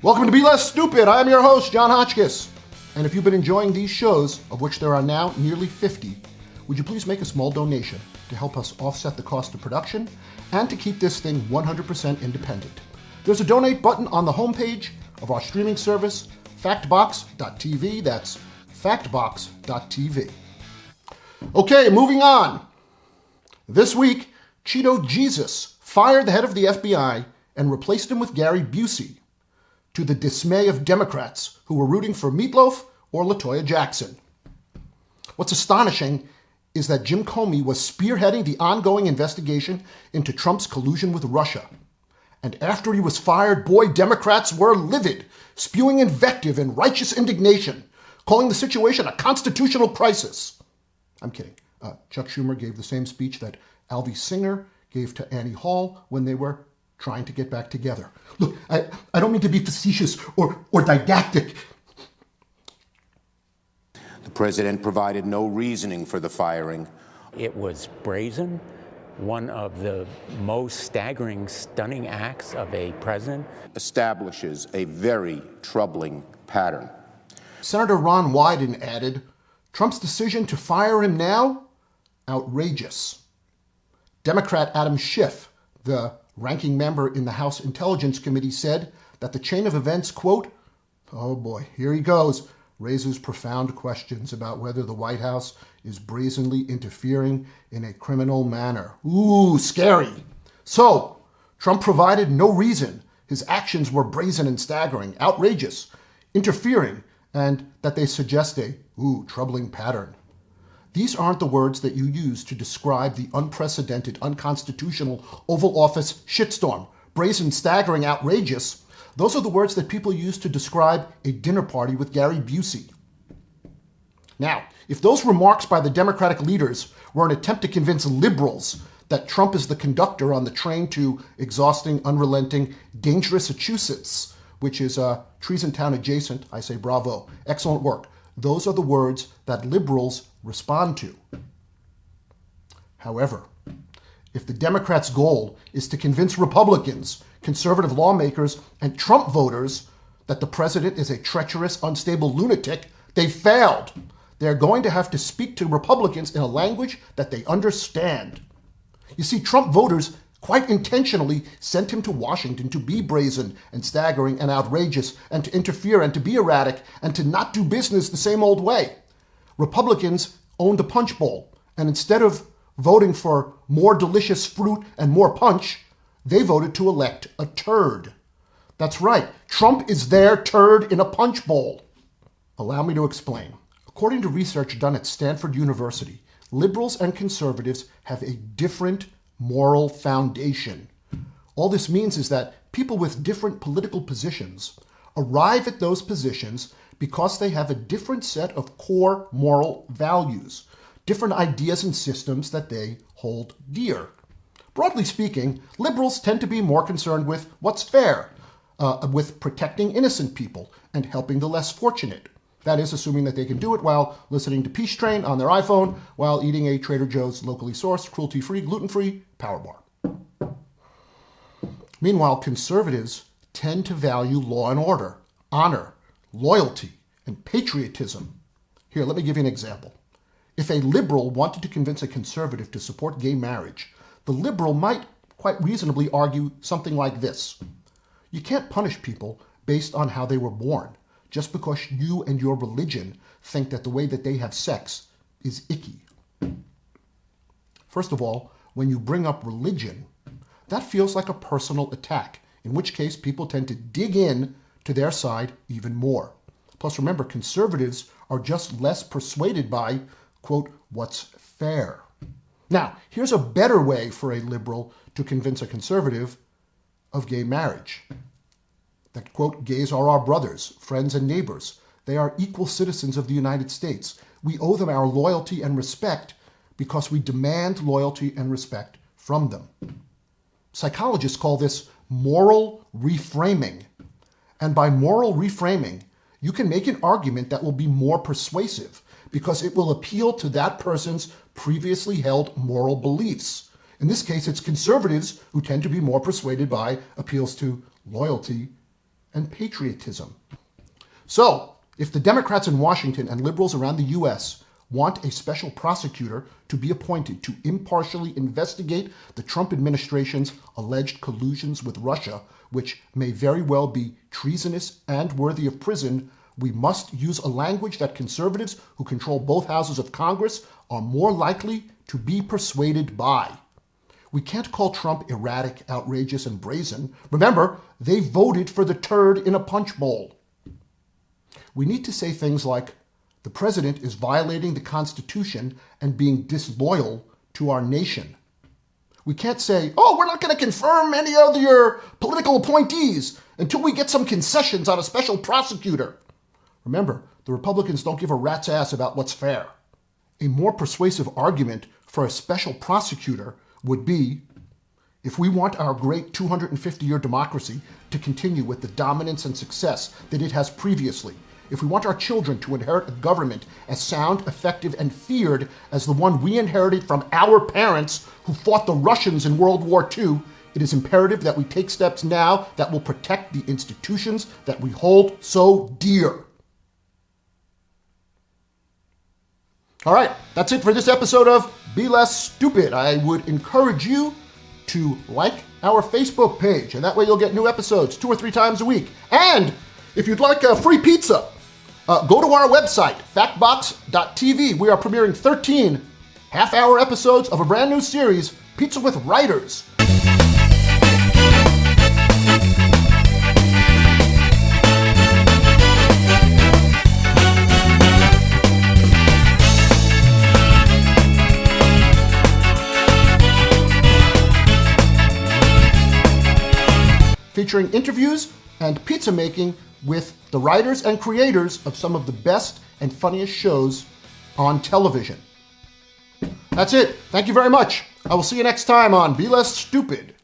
Welcome to Be Less Stupid. I'm your host, John Hotchkiss. And if you've been enjoying these shows, of which there are now nearly 50, would you please make a small donation to help us offset the cost of production and to keep this thing 100% independent? There's a donate button on the homepage of our streaming service, factbox.tv. That's factbox.tv. Okay, moving on. This week, Cheeto Jesus fired the head of the FBI and replaced him with Gary Busey, to the dismay of Democrats who were rooting for Meatloaf or LaToya Jackson. What's astonishing is that Jim Comey was spearheading the ongoing investigation into Trump's collusion with Russia. And after he was fired, boy, Democrats were livid, spewing invective and righteous indignation, calling the situation a constitutional crisis. I'm kidding. Chuck Schumer gave the same speech that Alvy Singer gave to Annie Hall when they were trying to get back together. Look, I don't mean to be facetious or didactic. The president provided no reasoning for the firing. It was brazen, one of the most staggering, stunning acts of a president. Establishes a very troubling pattern. Senator Ron Wyden added, Trump's decision to fire him now? Outrageous. Democrat Adam Schiff, the ranking member in the House Intelligence Committee, said that the chain of events, quote, oh boy, here he goes, raises profound questions about whether the White House is brazenly interfering in a criminal manner. Ooh, scary. So, Trump provided no reason. His actions were brazen and staggering, outrageous, interfering, and that they suggest a, troubling pattern. These aren't the words that you use to describe the unprecedented, unconstitutional Oval Office shitstorm. Brazen, staggering, outrageous. Those are the words that people use to describe a dinner party with Gary Busey. Now, if those remarks by the Democratic leaders were an attempt to convince liberals that Trump is the conductor on the train to exhausting, unrelenting, dangerous Massachusetts, which is Treason Town adjacent, I say bravo. Excellent work. Those are the words that liberals respond to. However, if the Democrats' goal is to convince Republicans, conservative lawmakers, and Trump voters that the president is a treacherous, unstable lunatic, they failed. They're going to have to speak to Republicans in a language that they understand. You see, Trump voters quite intentionally sent him to Washington to be brazen and staggering and outrageous and to interfere and to be erratic and to not do business the same old way. Republicans owned the Punchbowl, and instead of voting for more delicious fruit and more punch, they voted to elect a turd. That's right, Trump is their turd in a punch bowl. Allow me to explain. According to research done at Stanford University, liberals and conservatives have a different moral foundation. All this means is that people with different political positions arrive at those positions because they have a different set of core moral values, different ideas and systems that they hold dear. Broadly speaking, liberals tend to be more concerned with what's fair, with protecting innocent people and helping the less fortunate. That is, assuming that they can do it while listening to Peace Train on their iPhone while eating a Trader Joe's locally sourced, cruelty-free, gluten-free Power Bar. Meanwhile, conservatives tend to value law and order, honor, loyalty, and patriotism. Here, let me give you an example. If a liberal wanted to convince a conservative to support gay marriage, the liberal might quite reasonably argue something like this. You can't punish people based on how they were born, just because you and your religion think that the way that they have sex is icky. First of all, when you bring up religion, that feels like a personal attack, in which case people tend to dig in to their side even more. Plus, remember, conservatives are just less persuaded by, quote, what's fair. Now, here's a better way for a liberal to convince a conservative of gay marriage. That, quote, gays are our brothers, friends, and neighbors. They are equal citizens of the United States. We owe them our loyalty and respect because we demand loyalty and respect from them. Psychologists call this moral reframing. And by moral reframing, you can make an argument that will be more persuasive because it will appeal to that person's previously held moral beliefs. In this case, it's conservatives who tend to be more persuaded by appeals to loyalty and patriotism. So, if the Democrats in Washington and liberals around the U.S. want a special prosecutor to be appointed to impartially investigate the Trump administration's alleged collusions with Russia, which may very well be treasonous and worthy of prison, we must use a language that conservatives who control both houses of Congress are more likely to be persuaded by. We can't call Trump erratic, outrageous, and brazen. Remember, they voted for the turd in a punchbowl. We need to say things like, the president is violating the Constitution and being disloyal to our nation. We can't say, oh, we're not going to confirm any of your political appointees until we get some concessions on a special prosecutor. Remember, the Republicans don't give a rat's ass about what's fair. A more persuasive argument for a special prosecutor would be, if we want our great 250-year democracy to continue with the dominance and success that it has previously, if we want our children to inherit a government as sound, effective, and feared as the one we inherited from our parents who fought the Russians in World War II, it is imperative that we take steps now that will protect the institutions that we hold so dear. All right, that's it for this episode of Be Less Stupid. I would encourage you to like our Facebook page, and that way you'll get new episodes 2 or 3 times a week. And if you'd like a free pizza, go to our website, factbox.tv. We are premiering 13 half-hour episodes of a brand new series, Pizza with Writers. Featuring interviews and pizza making with the writers and creators of some of the best and funniest shows on television. That's it. Thank you very much. I will see you next time on Be Less Stupid.